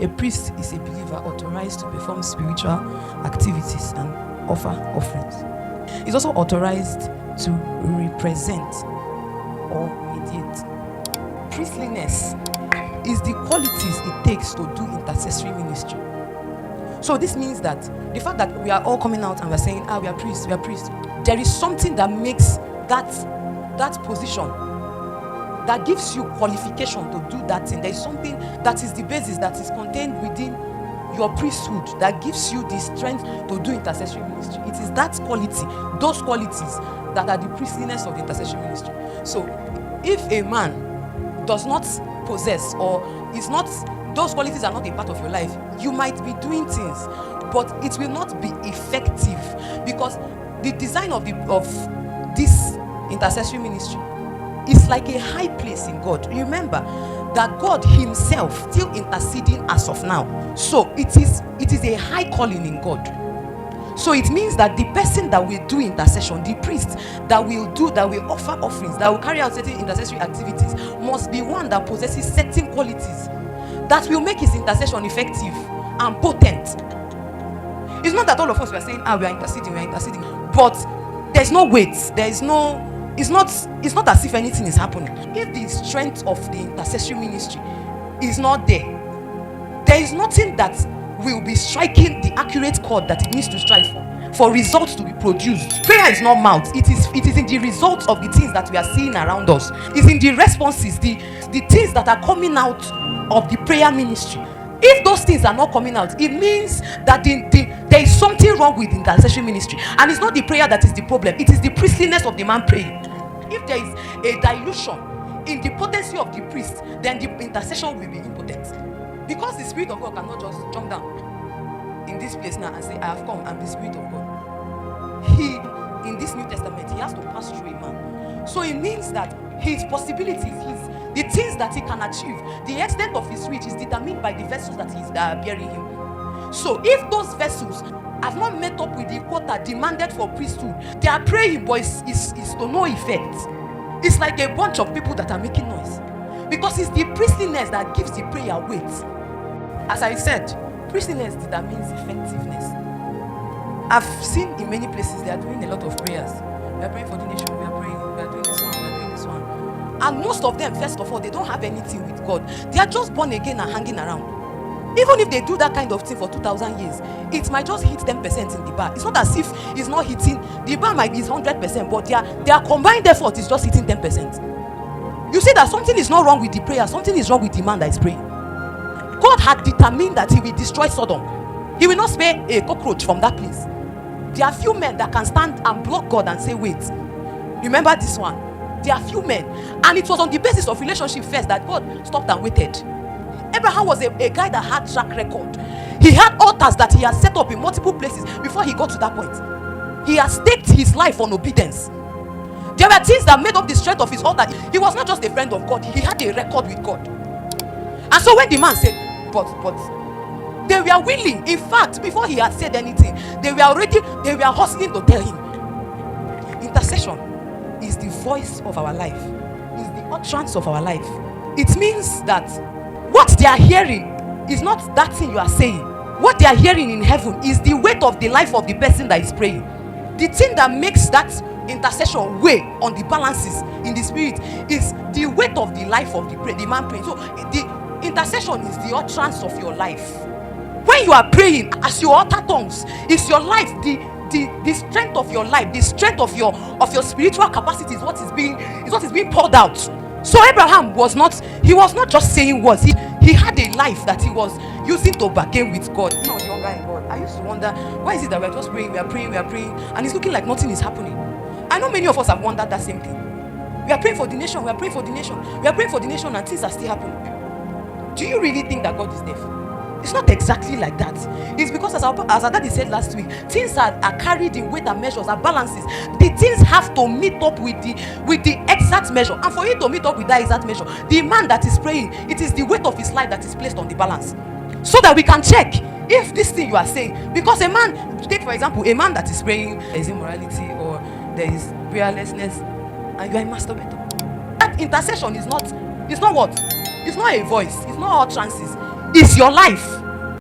A priest is a believer authorized to perform spiritual activities and offer offerings. He's also authorized to represent or mediate. Priestliness is the qualities it takes to do intercessory ministry. So this means that the fact that we are all coming out and we're saying, we are priests, there is something that makes that position, that gives you qualification to do that thing. There is something that is the basis that is contained within your priesthood that gives you the strength to do intercessory ministry. It is that quality, those qualities that are the priestliness of the intercessory ministry. So if a man does not possess or is not, those qualities are not a part of your life, you might be doing things, but it will not be effective, because the design of this intercessory ministry is like a high place in God. Remember that God himself still interceding as of now. So it is a high calling in God. So it means that the person that will do intercession, the priest that will offer offerings, that will carry out certain intercessory activities, must be one that possesses certain qualities that will make his intercession effective and potent. It's not that all of us were saying, we are interceding, but there's no weight, it's not as if anything is happening. If the strength of the intercessory ministry is not there is nothing that will be striking the accurate chord that it needs to strike for results to be produced. Prayer is not mouth. It is in the results of the things that we are seeing around us. It's in the responses, the things that are coming out of the prayer ministry. If those things are not coming out, it means that there is something wrong with the intercessory ministry. And it's not the prayer that is the problem. It is the priestliness of the man praying. If there is a dilution in the potency of the priest, then the intercession will be impotent. Because the Spirit of God cannot just jump down in this place now and say, I have come, I'm the Spirit of God. He, in this New Testament, he has to pass through a man. So it means that his possibilities, the things that he can achieve, the extent of his reach is determined by the vessels that are bearing him. So if those vessels have not met up with the quota demanded for priesthood, they are praying, but it's to no effect. It's like a bunch of people that are making noise, because it's the priestliness that gives the prayer weight. As I said, priestliness determines effectiveness. I've seen in many places they are doing a lot of prayers. We are praying for the nation, we are doing this one, we are doing this one. And most of them, first of all, they don't have anything with God. They are just born again and hanging around. Even if they do that kind of thing for 2,000 years, it might just hit 10% in the bar. It's not as if it's not hitting. The bar might be 100%, but their combined effort is just hitting 10%. You see that something is not wrong with the prayer, something is wrong with the man that is praying. God had determined that he will destroy Sodom. He will not spare a cockroach from that place. There are few men that can stand and block God and say, wait. Remember this one. There are few men. And it was on the basis of relationship first that God stopped and waited. Abraham was a guy that had track record. He had altars that he had set up in multiple places before he got to that point. He had staked his life on obedience. There were things that made up the strength of his altar. He was not just a friend of God. He had a record with God. And so when the man said, but they were willing. In fact, before he had said anything, they were hustling to tell him. Intercession is the voice of our life, is the utterance of our life. It means that what they are hearing is not that thing you are saying. What they are hearing in heaven is the weight of the life of the person that is praying. The thing that makes that intercession weigh on the balances in the spirit is the weight of the life of the man praying. So the intercession is the utterance of your life. When you are praying, as you utter tongues, is your life, the strength of your life, the strength of your spiritual capacity is what is being poured out. So Abraham was not just saying words. He had a life that he was using to bargain with God. When I was younger in God, I used to wonder, why is it that we're just praying, we are praying, and it's looking like nothing is happening? I know many of us have wondered that same thing. We are praying for the nation, we are praying for the nation, and things are still happening. Do you really think that God is deaf? It's not exactly like that. It's because as our daddy said last week, things are carried in weight and measures and balances. The things have to meet up with the exact measure. And for you to meet up with that exact measure, the man that is praying, it is the weight of his life that is placed on the balance. So that we can check if this thing you are saying, because a man, take for example, a man that is praying, there is immorality or there is prayerlessness, and you are a masturbator. That intercession is not what? It's not a voice, it's not utterances. is your life.